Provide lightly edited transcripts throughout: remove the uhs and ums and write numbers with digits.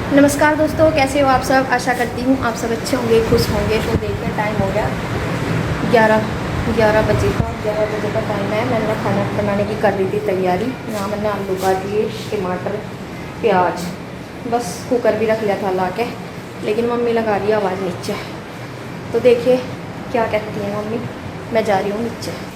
नमस्कार दोस्तों, कैसे हो आप सब। आशा करती हूँ आप सब अच्छे होंगे, खुश होंगे। तो देखिए टाइम हो गया 11 बजे का। 11 बजे का टाइम है। मैंने खाना बनाने की कर रही थी तैयारी। यहाँ मैंने आलू काट लिए, टमाटर, प्याज, बस कुकर भी रख लिया था ला के, लेकिन मम्मी लगा रही आवाज़ नीचे। तो देखिए क्या कहती है मम्मी। मैं जा रही हूँ नीचे।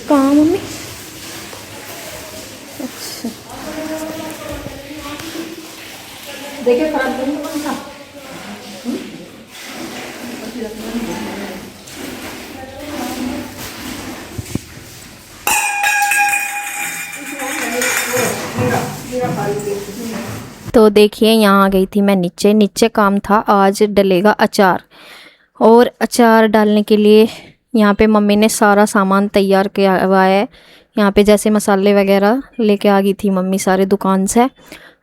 कहाँ मम्मी? अच्छा, देखिए खराब नहीं कौन सा। तो देखिए यहाँ आ गई थी मैं नीचे। नीचे काम था, आज डलेगा अचार। और अचार डालने के लिए यहाँ पे मम्मी ने सारा सामान तैयार किया हुआ है। यहाँ पे जैसे मसाले वगैरह लेके आ गई थी मम्मी सारे दुकान से।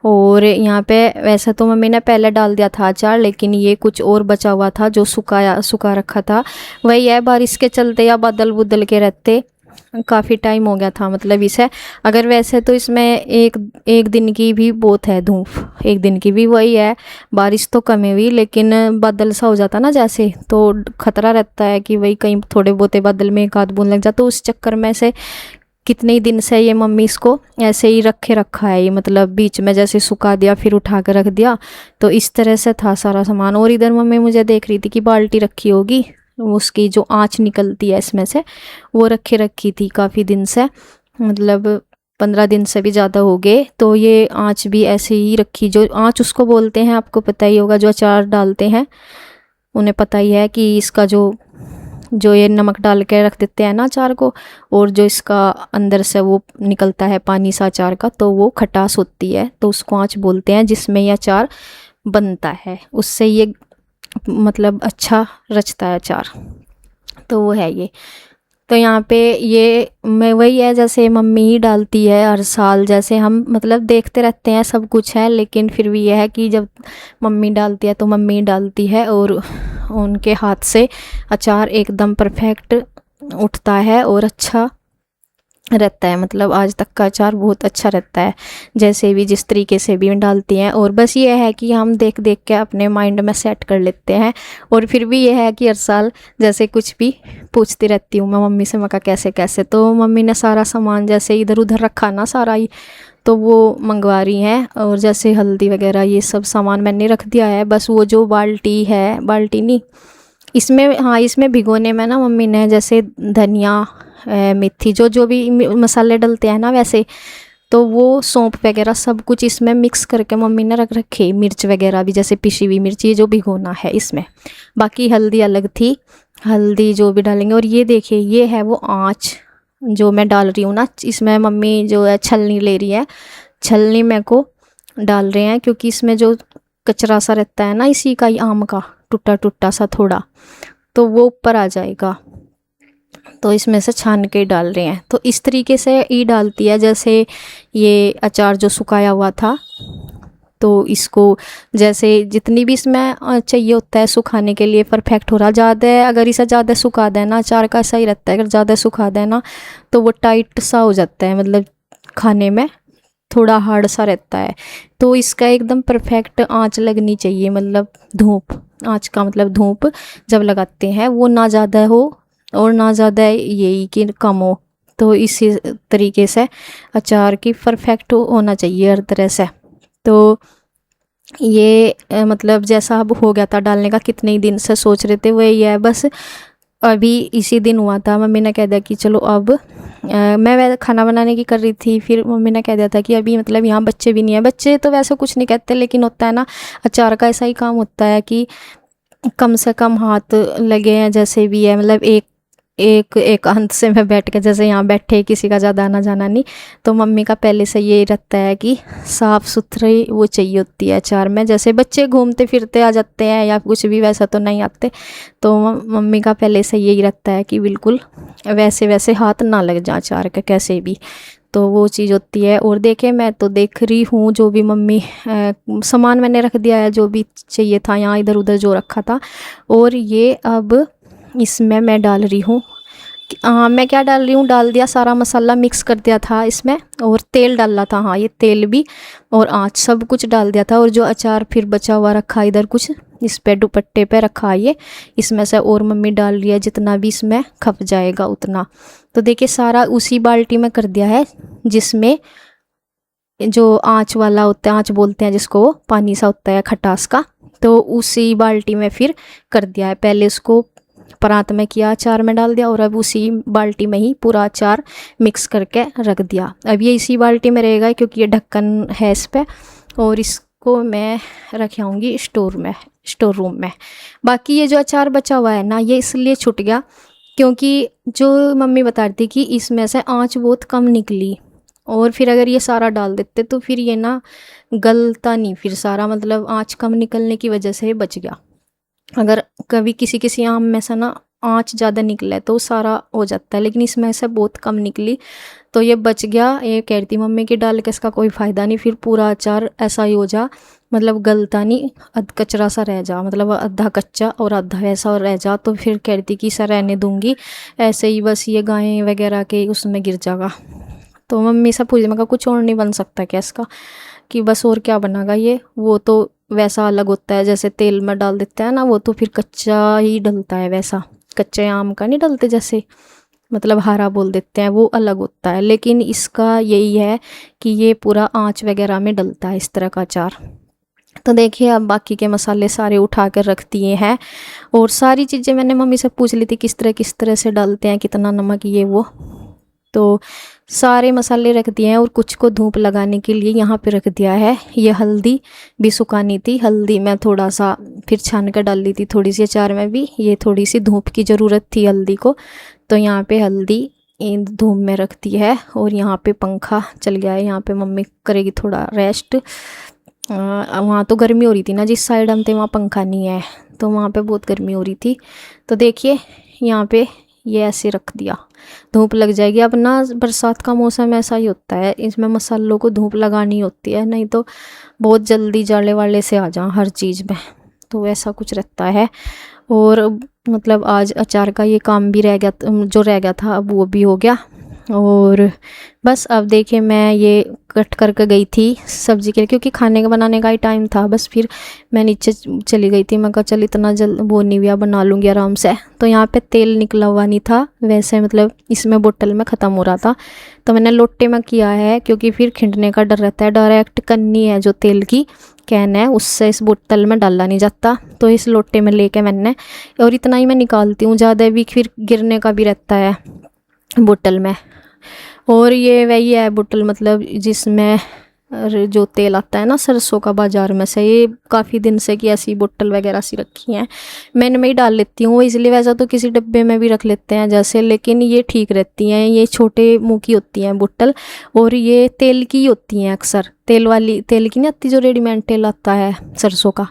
और यहाँ पे वैसे तो मम्मी ने पहले डाल दिया था अचार, लेकिन ये कुछ और बचा हुआ था जो सुखा रखा था। वही है, बारिश के चलते या बादल बुदल के रहते काफ़ी टाइम हो गया था मतलब इसे। अगर वैसे तो इसमें एक एक दिन की भी बहुत है धूप, एक दिन की भी वही है। बारिश तो कम हुई, लेकिन बादल सा हो जाता ना जैसे, तो खतरा रहता है कि वही कहीं थोड़े बहुत बादल में एक आध बूंद लग जाए। तो उस चक्कर में से कितने ही दिन से ये मम्मी इसको ऐसे ही रखा है। ये मतलब बीच में जैसे सुखा दिया फिर उठा कर रख दिया, तो इस तरह से था सारा सामान। और इधर मम्मी मुझे देख रही थी कि बाल्टी रखी होगी, उसकी जो आँच निकलती है इसमें से, वो रखी थी काफ़ी दिन से, मतलब 15 दिन से भी ज़्यादा हो गए। तो ये आँच भी ऐसे ही रखी। जो आँच उसको बोलते हैं, आपको पता ही होगा, जो अचार डालते हैं उन्हें पता ही है कि इसका जो जो ये नमक डाल के रख देते हैं ना अचार को, और जो इसका अंदर से वो निकलता है पानी सा अचार का, तो वो खटास होती है, तो उसको आँच बोलते हैं जिसमें ये अचार बनता है। उससे ये मतलब अच्छा रचता है अचार, तो वो है ये। तो यहाँ पे ये मैं वही है जैसे मम्मी ही डालती है हर साल। जैसे हम मतलब देखते रहते हैं सब कुछ है, लेकिन फिर भी यह है कि जब मम्मी डालती है तो मम्मी ही डालती है, और उनके हाथ से अचार एकदम परफेक्ट उठता है और अच्छा रहता है। मतलब आज तक का अचार बहुत अच्छा रहता है, जैसे भी जिस तरीके से भी डालती हैं। और बस ये है कि हम देख देख के अपने माइंड में सेट कर लेते हैं। और फिर भी ये है कि हर साल जैसे कुछ भी पूछती रहती हूँ मैं मम्मी से, मका कैसे कैसे। तो मम्मी ने सारा सामान जैसे इधर उधर रखा ना सारा ही, तो वो मंगवा रही हैं। और जैसे हल्दी वगैरह ये सब सामान मैंने रख दिया है। बस वो जो बाल्टी है, बाल्टी नहीं, इसमें हाँ इसमें भिगोने में ना मम्मी ने जैसे धनिया, मेथी, जो जो भी मसाले डलते हैं ना वैसे, तो वो सौंफ वगैरह सब कुछ इसमें मिक्स करके मम्मी ने रख रखे। मिर्च वगैरह भी जैसे पिसी हुई मिर्च, ये जो भिगोना है इसमें। बाकी हल्दी अलग थी, हल्दी जो भी डालेंगे। और ये देखिए ये है वो आँच जो मैं डाल रही हूँ ना, इसमें मम्मी जो है छलनी ले रही है, छलनी मेरे को डाल रहे हैं, क्योंकि इसमें जो कचरा सा रहता है ना इसी का ही, आम का टूटा टूटा सा थोड़ा, तो वो ऊपर आ जाएगा। तो इसमें से छान के डाल रहे हैं। तो इस तरीके से ई डालती है। जैसे ये अचार जो सुखाया हुआ था, तो इसको जैसे जितनी भी इसमें चाहिए होता है सुखाने के लिए परफेक्ट हो रहा। ज़्यादा अगर इसे ज़्यादा सुखा देना, अचार का ऐसा ही रहता है, अगर ज़्यादा सुखा देना तो वो टाइट सा हो जाता है, मतलब खाने में थोड़ा हार्ड सा रहता है। तो इसका एकदम परफेक्ट आंच लगनी चाहिए, मतलब धूप, आंच का मतलब धूप जब लगाते हैं वो ना ज़्यादा हो और ना ज़्यादा यही कि कम हो। तो इसी तरीके से अचार की परफेक्ट होना चाहिए हर तरह से। तो ये मतलब जैसा अब हो गया था डालने का, कितने ही दिन से सोच रहे थे, वही है बस अभी इसी दिन हुआ था। मम्मी ने कह दिया कि चलो अब मैं वैसे खाना बनाने की कर रही थी, फिर मम्मी ने कह दिया था कि अभी मतलब यहाँ बच्चे भी नहीं है। बच्चे तो वैसे कुछ नहीं कहते, लेकिन होता है ना अचार का ऐसा ही काम होता है कि कम से कम हाथ लगे हैं जैसे भी है, मतलब एक एक एक अंत से मैं बैठ के जैसे यहाँ बैठे, किसी का ज़्यादा आना जाना नहीं। तो मम्मी का पहले से ये रहता है कि साफ़ सुथरी वो चाहिए होती है अचार में। जैसे बच्चे घूमते फिरते आ जाते हैं या कुछ भी, वैसा तो नहीं आते। तो मम्मी का पहले से यही रहता है कि बिल्कुल वैसे वैसे हाथ ना लग जाए अचार के कैसे भी। तो वो चीज़ होती है। और देखे मैं तो देख रही हूँ जो भी मम्मी सामान मैंने रख दिया है, जो भी चाहिए था यहाँ इधर उधर जो रखा था। और ये अब इसमें मैं डाल रही हूँ, हाँ मैं क्या डाल रही हूँ, डाल दिया सारा मसाला, मिक्स कर दिया था इसमें, और तेल डाला था, हाँ ये तेल भी और आँच सब कुछ डाल दिया था। और जो अचार फिर बचा हुआ रखा इधर कुछ इस पे दुपट्टे पे रखा, ये इसमें से और मम्मी डाल रही है जितना भी इसमें खप जाएगा उतना। तो देखिए सारा उसी बाल्टी में कर दिया है जिसमें जो आँच वाला होता है, आँच बोलते हैं जिसको, वो पानी सा होता है खटास का, तो उसी बाल्टी में फिर कर दिया है। पहले उसको परात में किया, अचार में डाल दिया, और अब उसी बाल्टी में ही पूरा अचार मिक्स करके रख दिया। अब ये इसी बाल्टी में रहेगा क्योंकि ये ढक्कन है इस पर, और इसको मैं रख आऊँगी स्टोर रूम में। बाकी ये जो अचार बचा हुआ है ना, ये इसलिए छूट गया क्योंकि जो मम्मी बता रही थी कि इसमें से आँच बहुत कम निकली, और फिर अगर ये सारा डाल देते तो फिर ये ना गलता नहीं फिर सारा, मतलब आँच कम निकलने की वजह से बच गया। अगर कभी किसी आम में से ना आँच ज़्यादा निकले तो सारा हो जाता है, लेकिन इसमें से बहुत कम निकली तो ये बच गया। ये कह रही थी मम्मी कि डाल के इसका कोई फ़ायदा नहीं, फिर पूरा अचार ऐसा ही हो जा, मतलब गलता नहीं, अध कचरा सा रह जा, मतलब आधा कच्चा और आधा वैसा रह जा। तो फिर कह रही थी कि इसे रहने दूंगी ऐसे ही, बस ये गायें वगैरह के उसमें गिर जाएगा। तो मम्मी से पूछी, मैं कहा कुछ और नहीं बन सकता क्या इसका, कि बस और क्या बनेगा ये, वो तो वैसा अलग होता है जैसे तेल में डाल देता है ना, वो तो फिर कच्चा ही डलता है, वैसा कच्चे आम का नहीं डलते जैसे, मतलब हरा बोल देते हैं, वो अलग होता है। लेकिन इसका यही है कि ये पूरा आँच वगैरह में डलता है इस तरह का अचार। तो देखिए अब बाकी के मसाले सारे उठा कर रख दिए हैं, और सारी चीज़ें मैंने मम्मी से पूछ ली थी किस तरह से डालते हैं, कितना नमक ये वो, तो सारे मसाले रख दिए हैं। और कुछ को धूप लगाने के लिए यहाँ पे रख दिया है। ये हल्दी भी सुखानी थी, हल्दी मैं थोड़ा सा फिर छान कर डाल दी थी थोड़ी सी अचार में भी, ये थोड़ी सी धूप की ज़रूरत थी हल्दी को, तो यहाँ पे हल्दी धूप में रख दी है। और यहाँ पे पंखा चल गया है, यहाँ पे मम्मी करेगी थोड़ा रेस्ट। वहाँ तो गर्मी हो रही थी ना, जिस साइड हम थे वहाँ पंखा नहीं है, तो वहाँ पे बहुत गर्मी हो रही थी। तो देखिए यहाँ पे ये ऐसे रख दिया, धूप लग जाएगी। अब ना बरसात का मौसम ऐसा ही होता है, इसमें मसालों को धूप लगानी होती है, नहीं तो बहुत जल्दी जाले वाले से आ जाओ हर चीज़ में, तो ऐसा कुछ रहता है। और मतलब आज अचार का ये काम भी रह गया, जो रह गया था अब वो भी हो गया। और बस अब देखिए मैं ये कट करके गई थी सब्ज़ी के लिए, क्योंकि खाने का बनाने का ही टाइम था। बस फिर मैं नीचे चली गई थी, मैं कहा चल इतना जल्द वो नहीं हुआ, बना लूँगी आराम से। तो यहाँ पे तेल निकला हुआ नहीं था वैसे, मतलब इसमें बोतल में ख़त्म हो रहा था, तो मैंने लोटे में किया है क्योंकि फिर खिंडने का डर रहता है। डायरेक्ट कन्नी है जो तेल की कैन है, उससे इस बोतल में डाला नहीं जाता, तो इस लोटे में लेके मैंने, और इतना ही मैं निकालती हूँ, ज़्यादा भी फिर गिरने का भी रहता है बोतल में। और ये वही है बोतल, मतलब जिसमें जो तेल आता है ना सरसों का बाज़ार में से, ये काफ़ी दिन से कि ऐसी बोतल वगैरह सी रखी हैं, मैंने में ही डाल लेती हूँ इसलिए। वैसा तो किसी डब्बे में भी रख लेते हैं जैसे, लेकिन ये ठीक रहती हैं, ये छोटे मुँह की होती हैं बोतल, और ये तेल की होती हैं अक्सर, तेल वाली, तेल की नहीं आती जो रेडीमेड तेल आता है सरसों का,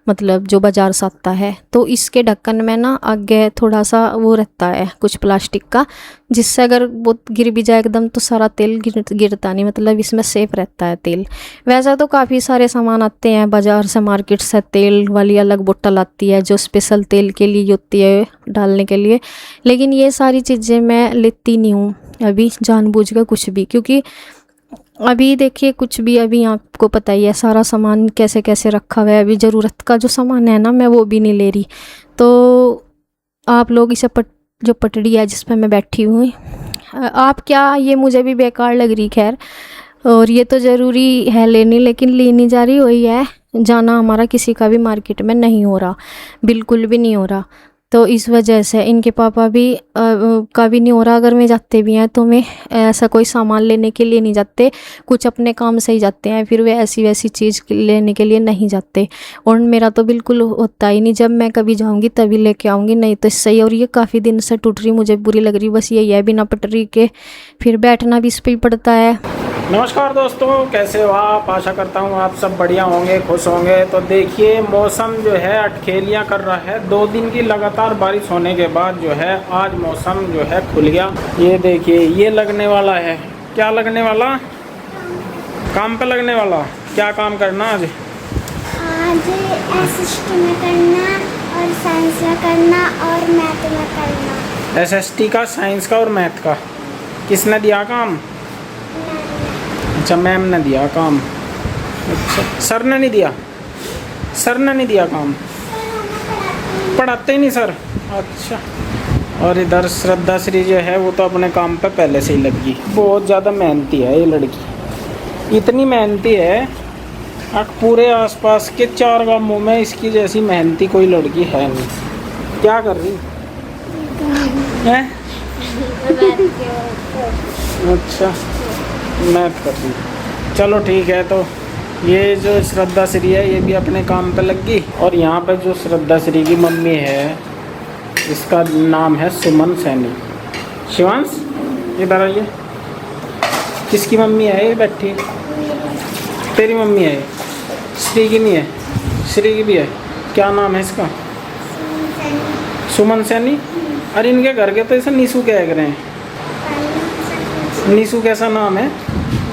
मतलब जो बाज़ार से आता है। तो इसके ढक्कन में ना आगे थोड़ा सा वो रहता है कुछ प्लास्टिक का, जिससे अगर वो गिर भी जाए एकदम तो सारा तेल गिरता नहीं, मतलब इसमें सेफ रहता है तेल। वैसे तो काफ़ी सारे सामान आते हैं बाज़ार से, मार्केट से, तेल वाली अलग बोतल आती है जो स्पेशल तेल के लिए होती है डालने के लिए, लेकिन ये सारी चीज़ें मैं लेती नहीं हूँ अभी जानबूझ कर कुछ भी, क्योंकि अभी देखिए कुछ भी, अभी आपको पता ही है सारा सामान कैसे कैसे रखा हुआ है। अभी ज़रूरत का जो सामान है ना मैं वो भी नहीं ले रही, तो आप लोग इसे जो पटड़ी है जिस पर मैं बैठी हुई, आप क्या, ये मुझे भी बेकार लग रही खैर, और ये तो ज़रूरी है लेनी, लेकिन ली नहीं जा रही, वही है जाना हमारा किसी का भी मार्केट में नहीं हो रहा, बिल्कुल भी नहीं हो रहा। तो इस वजह से इनके पापा भी का भी नहीं हो रहा, अगर मैं जाते भी हैं तो मैं ऐसा कोई सामान लेने के लिए नहीं जाते, कुछ अपने काम से ही जाते हैं, फिर वे ऐसी वैसी चीज़ लेने के लिए नहीं जाते। और मेरा तो बिल्कुल होता ही नहीं, जब मैं कभी जाऊंगी तभी लेके आऊँगी, नहीं तो सही। और ये काफ़ी दिन से टूट रही, मुझे बुरी लग रही, बस यही है बिना पटरी के फिर बैठना भी इस पर ही पड़ता है। नमस्कार दोस्तों, कैसे हो आप? आशा करता हूँ आप सब बढ़िया होंगे, खुश होंगे। तो देखिए मौसम जो है अटखेलियाँ कर रहा है, 2 दिन की लगातार बारिश होने के बाद जो है आज मौसम जो है खुल गया। ये देखिए ये लगने वाला है क्या लगने वाला? काम पे लगने वाला। क्या काम करना आज? आज एसएसटी में करना और साइंस में करना और मैथ में करना। एसएसटी का, साइंस का और मैथ का। किसने दिया काम? अच्छा, मैम ने दिया काम। अच्छा, सर ने नहीं दिया? सर ने नहीं दिया काम, पढ़ाते ही नहीं सर। अच्छा, और इधर श्रद्धा श्री जो है वो तो अपने काम पे पहले से ही लगी। बहुत ज़्यादा मेहनती है ये लड़की, इतनी मेहनती है पूरे आसपास के 4 गांवों में इसकी जैसी मेहनती कोई लड़की है नहीं। क्या कर रही है? अच्छा, मैथ कर रही। चलो ठीक है, तो ये जो श्रद्धा श्री है ये भी अपने काम पे लग गई। और यहाँ पे जो श्रद्धा श्री की मम्मी है इसका नाम है सुमन सैनी। शिवांश इधर आइए। किसकी मम्मी है ये बैठी? तेरी मम्मी है। श्री की नहीं है? श्री की भी है। क्या नाम है इसका? सुमन सैनी। अरे इनके घर के तो इसे नीसू कह रहे हैं। नीसू कैसा नाम है?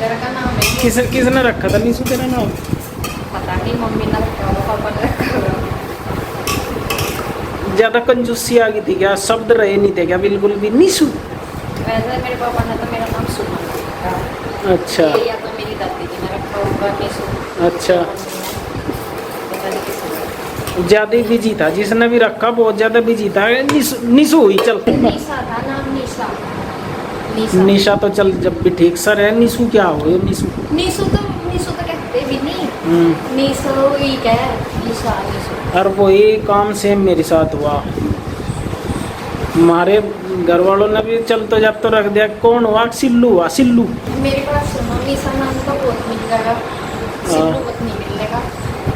मेरा का नाम है। किसने रखा था नीसू तेरा नाम? पता नहीं, मम्मी ने रखा होगा, पापा ने रखा होगा। ज़्यादा कंजूसी आ गई थी क्या? शब्द रहे नहीं थे क्या बिल्कुल भी? नीसू। वैसे मेरे पापा ने तो मेरा नाम सुमन रखा। अच्छा, ये या तो मेरी दादी जी ने रखा होगा नीसू। अच्छा। पता नहीं किसने। ज़्यादा ही बिजी था, जिसने भी रखा बहुत ज़्यादा बिजी था। नीसू हुई। चल निशा था नाम, निशा। निशा निशा तो चल जब भी ठीक। सर है नीसू क्या हो? ये नीसू नीसू तो कहते भी नहीं। नीसू ही क्या है, निशा नीसू। और वही काम सेम मेरे साथ हुआ। हमारे घर वालों ने भी चल तो जब तो रख दिया। कौन हुआ? सिल्लू हुआ। सिल्लू। मेरे पास सुनो, निशा नाम का बहुत मिल जाएगा, सिल्लू बहुत नहीं मिलेगा,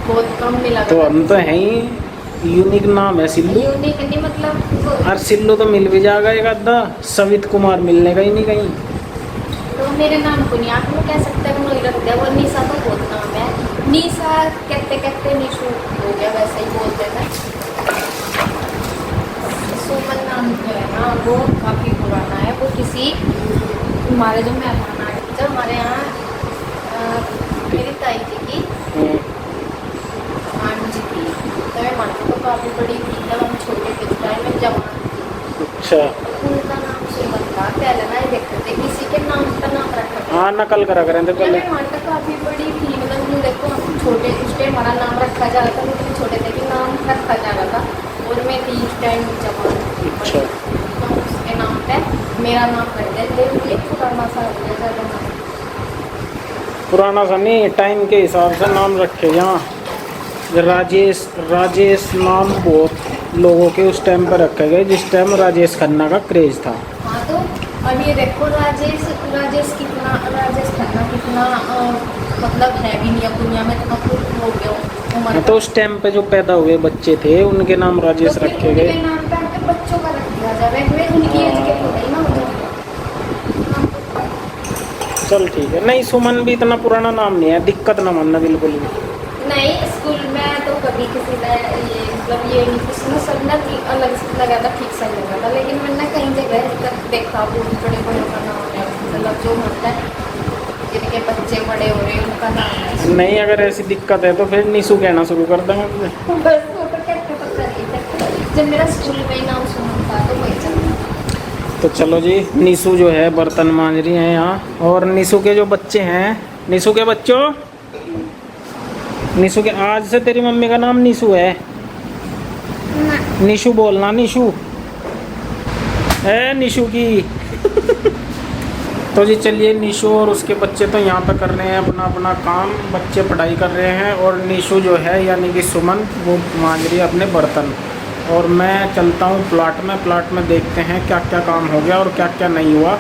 बहुत कम मिला। तो हम तो हैं ही, यूनिक नाम है सिल्लू। यूनिक नहीं मतलब और सिल्लू तो मिल भी जाएगा एक आधा, सवित कुमार मिलने का ही नहीं कहीं। तो मेरे नाम को नहीं आप लोग कह सकते हैं, वही रख दिया। वो निशा तो बहुत नाम है। निशा कहते कहते निशू हो गया, वैसे ही बोलते हैं। सुमन नाम जो है ना वो काफ़ी पुराना है। वो किसी हमारे जो मेहमान आए जब हमारे यहाँ मेरी ताई जी की आंटी जी थी, तो मैं मानती तो काफ़ी बड़ी थी जब हम छोटे थे, उस टाइम में जवान थी। अच्छा, उनका नाम सुमन था। पहले ना ये देखते थे किसी के नाम का नाम रखा था। हाँ नकल करा करें थे पहले। मैं मानता काफ़ी बड़ी थी, मतलब हम देखो हम छोटे उस टाइम हमारा नाम रखा जा रहा था, लेकिन छोटे थे कि नाम रखा जा रहा था। और मैं थी उस टाइम जवान थी। अच्छा, तो उसके नाम पे मेरा नाम कर दिया। एक पुराना सा हो गया ज़्यादा नाम। पुराना सा नहीं, टाइम के हिसाब से नाम रखे। यहाँ राजेश, राजेश नाम बहुत लोगों के उस टाइम पर रखे गए जिस टाइम राजेश खन्ना का क्रेज था। हाँ, तो अब ये देखो राजेश खन्ना कितना मतलब है भी नहीं अब दुनिया में, इतना हो गया उम्र। तो उस टाइम पे जो पैदा हुए बच्चे थे उनके नाम राजेश तो फिर रखे गए। उनके नाम पे आपके बच्चों का रख दिया जाए, वे उनकी एज के थोड़े ही ना हो जाए। चल ठीक है। नहीं, सुमन भी इतना पुराना नाम नहीं है, दिक्कत ना मानना बिल्कुल भी। नहीं, स्कूल में तो कभी किसी ने ये मतलब ये नहीं, किसी सबने अलग से लगा था, ठीक सा लगा था। लेकिन मैंने कहीं जगह तक देखा बहुत बड़े बड़ों का नाम है, मतलब जो होता है जिनके बच्चे बड़े हो रहे हैं उनका नाम है। नहीं, अगर ऐसी दिक्कत है तो फिर नीसू कहना शुरू कर देंगे तुझे। बस वो तो कहते पता नहीं। जब मेरा स्कूल में ही नाम सुना था तो वही चलता। तो चलो जी, नीसू जो है बर्तन मांज रही हैं यहाँ। और नीसू के जो बच्चे हैं, नीसू के बच्चों, नीसू के आज से तेरी मम्मी का नाम नीसू है। निशु बोलना, निशु है निशु की। तो जी चलिए, निशु और उसके बच्चे तो यहाँ पे कर रहे हैं अपना अपना काम। बच्चे पढ़ाई कर रहे हैं और निशु जो है यानी कि सुमन वो मांज रही है अपने बर्तन। और मैं चलता हूँ प्लाट में देखते हैं क्या क्या काम हो गया और क्या क्या नहीं हुआ।